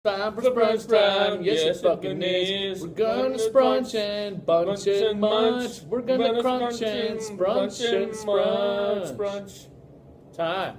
Time for Sprunch Time, yes it fucking is. We're gonna sprunch and bunch and munch. We're gonna crunch and sprunch and sprunch. Time,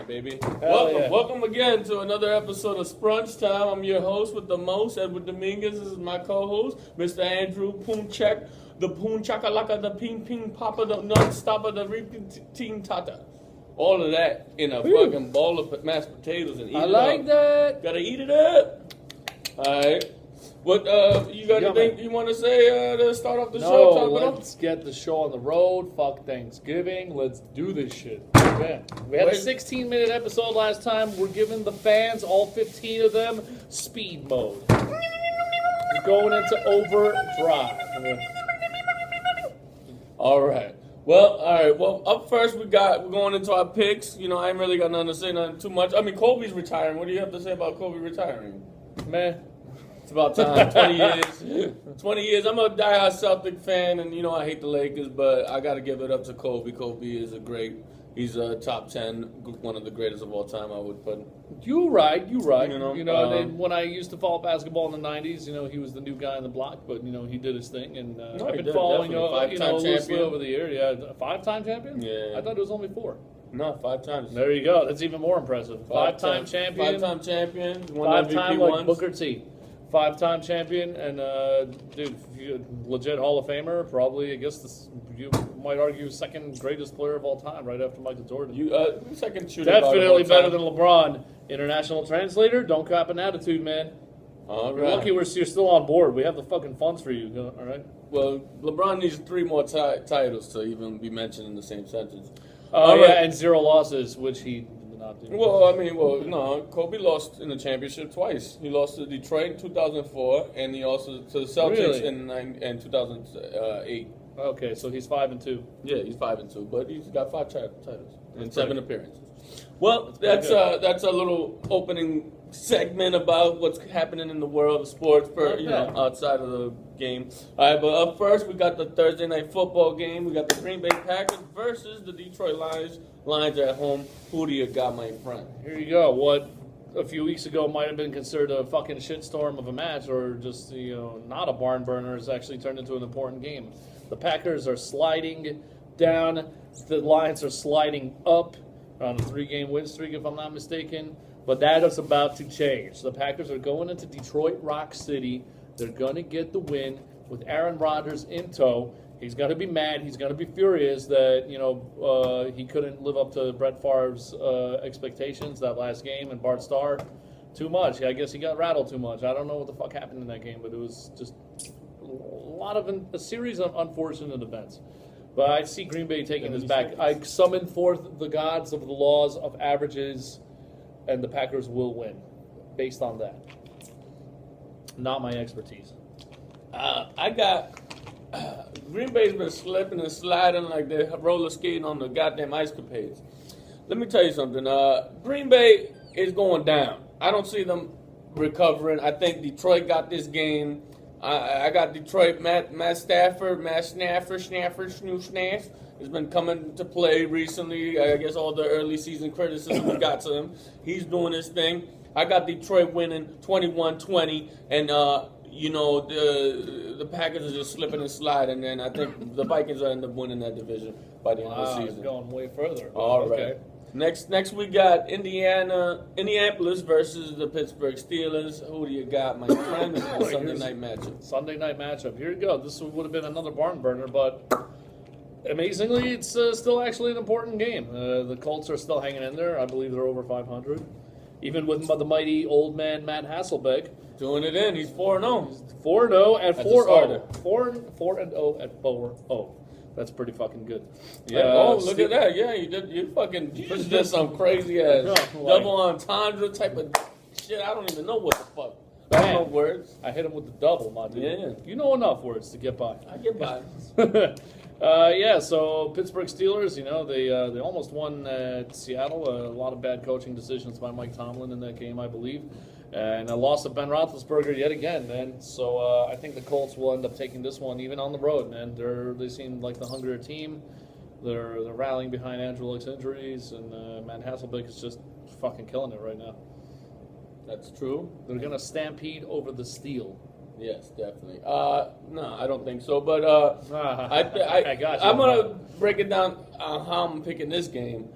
baby. Yeah. Welcome again to another episode of Sprunch Time. I'm your host with the most, Edward Dominguez. This is my co-host, Mr. Andrew Pucek, the Poon Chakalaka, the Ping Ping Papa, the Non-Stopper, the Repeating Tata. All of that in a fucking bowl of mashed potatoes and eat it up. I like that. Gotta eat it up. All right. What you got anything you want to say to start off the show? No, let's get the show on the road. Fuck Thanksgiving. Let's do this shit. Yeah. We had a 16-minute episode last time. We're giving the fans, all 15 of them, speed mode. We're going into overdrive. All right. Well, all right. Well, up first we're going into our picks. You know, I ain't really got nothing to say, nothing too much. I mean, Kobe's retiring. What do you have to say about Kobe retiring? Man, it's about time. 20 years. 20 years. I'm a diehard Celtic fan, and you know I hate the Lakers, but I got to give it up to Kobe. Kobe is he's a top 10, one of the greatest of all time, I would put. You're right. You know, when I used to follow basketball in the 90s, you know, he was the new guy on the block, but, you know, he did his thing. And I've been following, loosely over the year. Yeah, 5-time champion? Yeah. I thought it was only 4. No, 5 times. There you go. That's even more impressive. 5-time champion. 5-time champion. 5-time like Booker T. 5-time champion, and dude, legit Hall of Famer. Probably, I guess you might argue second greatest player of all time, right after Michael Jordan. Second shooter. Definitely better than LeBron. International translator. Don't cop an attitude, man. All You're right. lucky you're still on board. We have the fucking funds for you. All right. Well, LeBron needs 3 more titles to even be mentioned in the same sentence. Oh yeah, and 0 losses, which he did not do. No. Kobe lost in the championship twice. He lost to Detroit in 2004, and he also to the Celtics in 2008. Okay, so he's 5-2. Yeah, he's 5-2, but he's got 5 titles and 7 appearances. Well, that's a little opening segment about what's happening in the world of sports, outside of the game. All right, but up first we got the Thursday night football game. We got the Green Bay Packers versus the Detroit Lions. Lions at home. Who do you got, my friend? Here you go. What a few weeks ago might have been considered a fucking shitstorm of a match, or just not a barn burner, has actually turned into an important game. The Packers are sliding down. The Lions are sliding up on a 3-game win streak, if I'm not mistaken. But that is about to change. The Packers are going into Detroit Rock City. They're going to get the win with Aaron Rodgers in tow. He's going to be mad. He's going to be furious that, he couldn't live up to Brett Favre's expectations that last game, and Bart Starr too much. I guess he got rattled too much. I don't know what the fuck happened in that game, but it was just a series of unfortunate events. But I see Green Bay taking this back. I summon forth the gods of the laws of averages, and the Packers will win based on that. Not my expertise. I got Green Bay's been slipping and sliding like they're roller skating on the goddamn ice capades. Let me tell you something. Green Bay is going down. I don't see them recovering. I think Detroit got this game. I got Detroit. Matt Stafford, Snoof, has been coming to play recently. I guess all the early season criticism we got to him. He's doing his thing. I got Detroit winning 21-20, and the Packers are just slipping and sliding, and I think the Vikings will end up winning that division by the end of the season. Going way further. All right. Okay. Next we got Indianapolis versus the Pittsburgh Steelers. Who do you got, my friend? Sunday night matchup. Sunday night matchup. Here you go. This would have been another barn burner, but amazingly, it's still actually an important game. The Colts are still hanging in there. I believe they're over 500. Even with the mighty old man Matt Hasselbeck. Doing it in. He's 4-0. 4-0 at 4-0. 4-0 at 4-0. That's pretty fucking good. Yeah. Look at that. Yeah, you just did some crazy ass double entendre type of shit. I don't even know what the fuck. I don't know words. I hit him with the double, my dude. Yeah. You know enough words to get by. I get by. So Pittsburgh Steelers, they almost won at Seattle. A lot of bad coaching decisions by Mike Tomlin in that game, I believe. And a loss of Ben Roethlisberger yet again, man. So I think the Colts will end up taking this one, even on the road, man. They seem like the hungrier team. They're rallying behind Andrew Luck's injuries, and Matt Hasselbeck is just fucking killing it right now. That's true. They're going to stampede over the steel. Yes, definitely. No, I don't think so. But I got you. I'm gonna break it down on how I'm picking this game.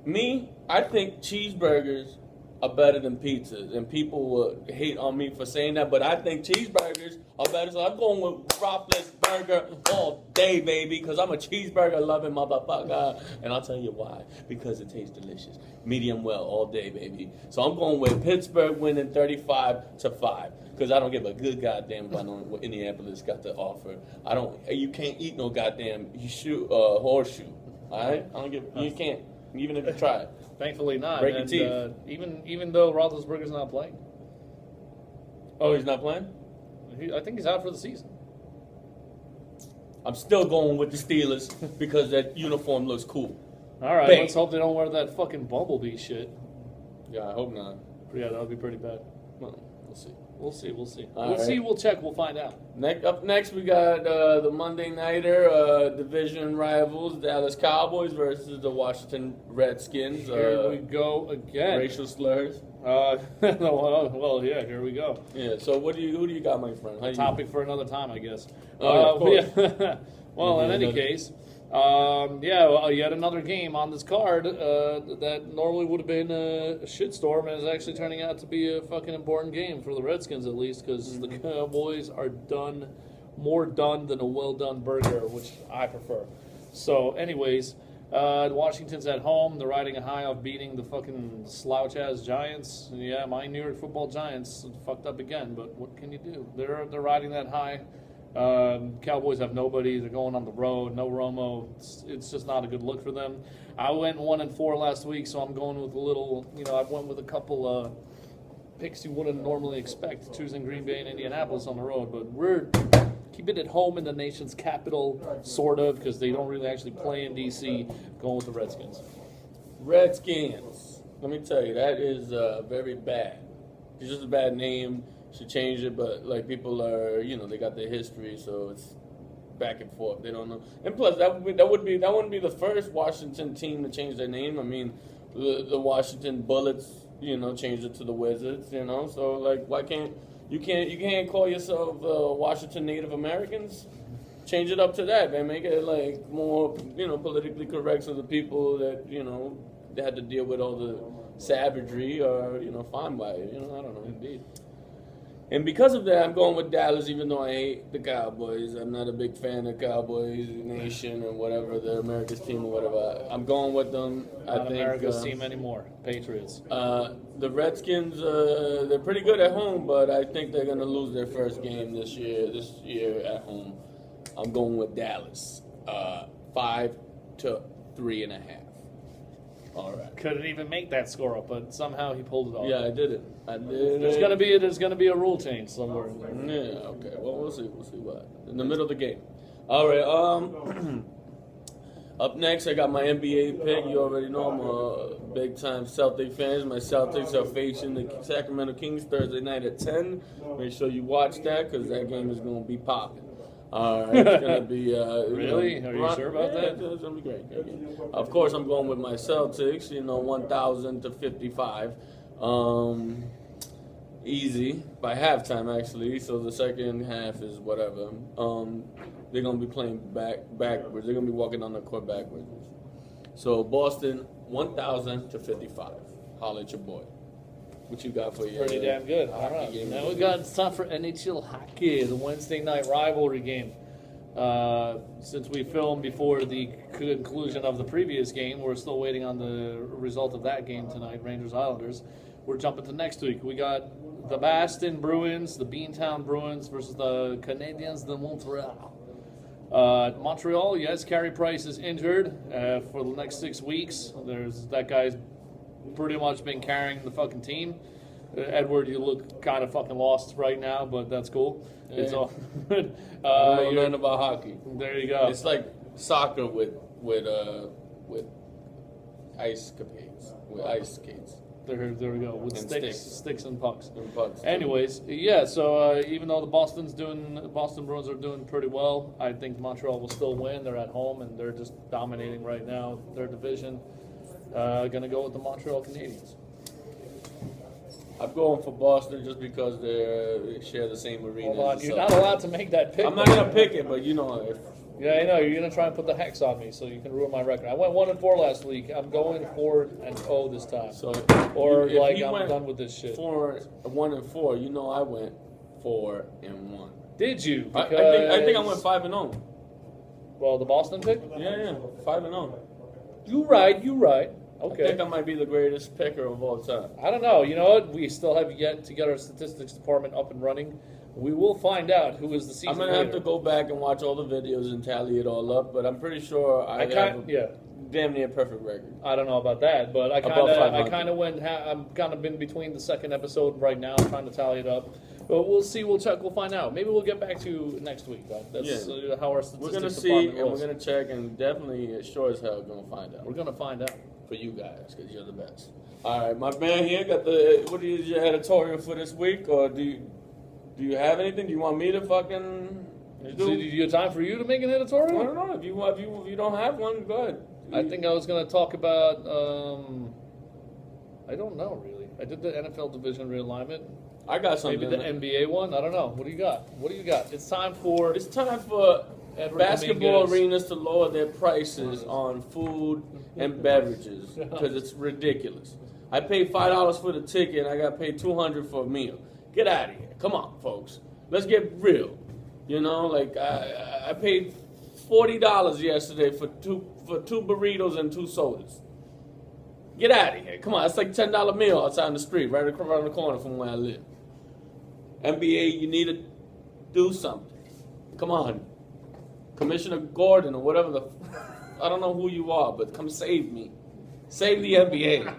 I think cheeseburgers are better than pizzas, and people will hate on me for saying that. But I think cheeseburgers are better, so I'm going with Roethlisberger's burger all day, baby, because I'm a cheeseburger loving motherfucker, and I'll tell you why. Because it tastes delicious, medium well all day, baby. So I'm going with Pittsburgh winning 35-5. Because I don't give a good goddamn about what Indianapolis got to offer. You can't eat no goddamn horseshoe. All right, you can't, even if you try it. Thankfully not. Break your teeth. Even though Roethlisberger's not playing. Oh, he's not playing? I think he's out for the season. I'm still going with the Steelers because that uniform looks cool. All right, Bang. let's hope they don't wear that fucking bumblebee shit. Yeah, I hope not. Yeah, that would be pretty bad. Well, we'll see. We'll see. We'll All see. right. We'll check. We'll find out. Up next, we got the Monday Nighter division rivals, Dallas Cowboys versus the Washington Redskins. Here we go again. Racial slurs. Well, yeah, here we go. Yeah. So who do you got, my friend? How Topic for another time, I guess. Oh, yeah, of course. Yeah. Well, in any case, yet another game on this card that normally would have been a shitstorm and is actually turning out to be a fucking important game for the Redskins, at least, because the Cowboys are more done than a well-done burger, which I prefer. So, anyways, Washington's at home. They're riding a high off beating the fucking slouch-ass Giants. Yeah, my New York Football Giants fucked up again, but what can you do? They're riding that high. Cowboys have nobody. They're going on the road. No Romo. It's just not a good look for them. I went 1-4 last week, so I'm going with a little. I went with a couple picks you wouldn't normally expect, choosing Green Bay and Indianapolis on the road. But we're keeping it home in the nation's capital, sort of, because they don't really actually play in D.C. Going with the Redskins. Redskins. Let me tell you, that is very bad. It's just a bad name. Should change it, but like people are, they got their history, so it's back and forth. They don't know. And plus, that wouldn't be the first Washington team to change their name. I mean, the Washington Bullets, changed it to the Wizards. So like, why can't you can't call yourself Washington Native Americans? Change it up to that, man. Make it like more, politically correct, so the people that they had to deal with all the savagery are fine by it. I don't know. Indeed. And because of that, I'm going with Dallas, even though I hate the Cowboys. I'm not a big fan of Cowboys Nation or whatever, the America's team or whatever. I'm going with them. Not America's team anymore. Patriots. The Redskins, they're pretty good at home, but I think they're going to lose their first game this year at home. I'm going with Dallas. 5-3.5. All right. Couldn't even make that score up, but somehow he pulled it off. Yeah, I did it. There's gonna be a rule change somewhere. Yeah. Okay. Well, we'll see. We'll see what in the middle of the game. All right. Up next, I got my NBA pick. You already know I'm a big time Celtic fan. My Celtics are facing the Sacramento Kings Thursday night at 10. Make sure you watch that because that game is gonna be popping. All right, it's gonna be really. Are you sure about that? It's gonna be great. Of course, I'm going with my Celtics. 1,000-55. Easy by halftime actually. So the second half is whatever. They're gonna be playing backwards. They're gonna be walking on the court backwards. So Boston 1,000-55. Holla at your boy. What you got for you? Pretty damn good. All right. Now it's time for NHL hockey, the Wednesday night rivalry game. Since we filmed before the conclusion of the previous game, we're still waiting on the result of that game tonight, Rangers-Islanders. We're jumping to next week. We got the Boston Bruins, the Beantown Bruins versus the Canadiens de Montreal. Montreal, yes, Carey Price is injured for the next 6 weeks. That guy's pretty much been carrying the fucking team. Edward, you look kind of fucking lost right now, but that's cool. Yeah. It's all good. I learned about hockey. There you go. It's like soccer with ice capades, with ice skates. There we go. With And sticks and pucks. And pucks. Anyways, yeah. So even though the Boston Bruins are doing pretty well, I think Montreal will still win. They're at home and they're just dominating right now their division. Gonna go with the Montreal Canadiens. I'm going for Boston just because they share the same arena. Hold on, you're not allowed to make that pick. I'm not gonna pick it, but you know if. Yeah, I know. You're going to try and put the hex on me so you can ruin my record. I went 1-4 last week. I'm going 4-0 this time. So, or if like he I'm went done with this shit. 1-4. You know I went 4-1. Did you? I think I went 5-0. Well, the Boston pick? Yeah, 5-0. You right. Okay. I think I might be the greatest picker of all time. I don't know. You know what? We still have yet to get our statistics department up and running. We will find out who is the season I'm gonna leader. have to go back and watch all the videos and tally it all up, but I'm pretty sure I have a damn near perfect record. I don't know about that, but I kind of went. I'm kind of been between the second episode right now, trying to tally it up. But we'll see. We'll check. We'll find out. Maybe we'll get back to you next week. That's how our statistics we're gonna see department and rolls. we're gonna check and definitely sure as hell gonna find out. We're gonna find out. For you guys, because you're the best. All right, my man here got the. What is your editorial for this week, or do you have anything? Do you want me to fucking do? Is it time for you to make an editorial? I don't know. If you don't have one, go ahead. I think I was going to talk about. I don't know really. I did the NFL division realignment. I got something. Maybe the NBA one. I don't know. What do you got? It's time for. It's time for Edward basketball Dominguez. arenas to lower their prices on food and beverages because it's ridiculous. I paid $5 for the ticket and I got paid $200 for a meal. Get out of here! Come on, folks. Let's get real. You know, like I paid $40 yesterday for two burritos and 2 sodas. Get out of here! Come on, it's like $10 meal outside in the street, right around the corner from where I live. NBA, you need to do something. Come on. Commissioner Gordon or whatever I don't know who you are, but come save me. Save the NBA.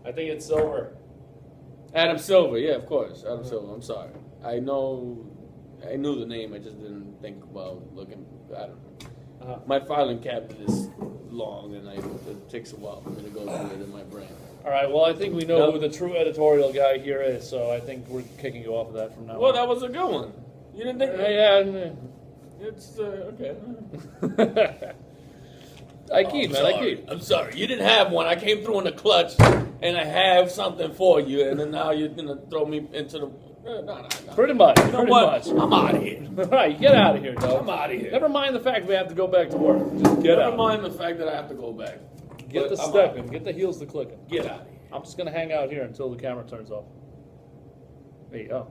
I think it's Silver. Adam Silver, yeah, of course. Adam Silver, I'm sorry. I knew the name, I just didn't think about looking, I don't know. My filing cabinet is long and it takes a while for me to go through it in my brain. All right, well, I think we know who the true editorial guy here is, so I think we're kicking you off of that from now on. Well, that was a good one. You didn't think Yeah. It's, okay. I keep. I'm sorry. You didn't have one. I came through in the clutch, and I have something for you, and then now you're going to throw me into the... No. Pretty much. You know what? I'm out of here. All right, get out of here, dog. I'm out of here. Never mind the fact we have to go back to work. Just get out. Never mind the fact that I have to go back. Get the stepping. Get the heels to clicking. Get out of here. I'm just going to hang out here until the camera turns off. There you go.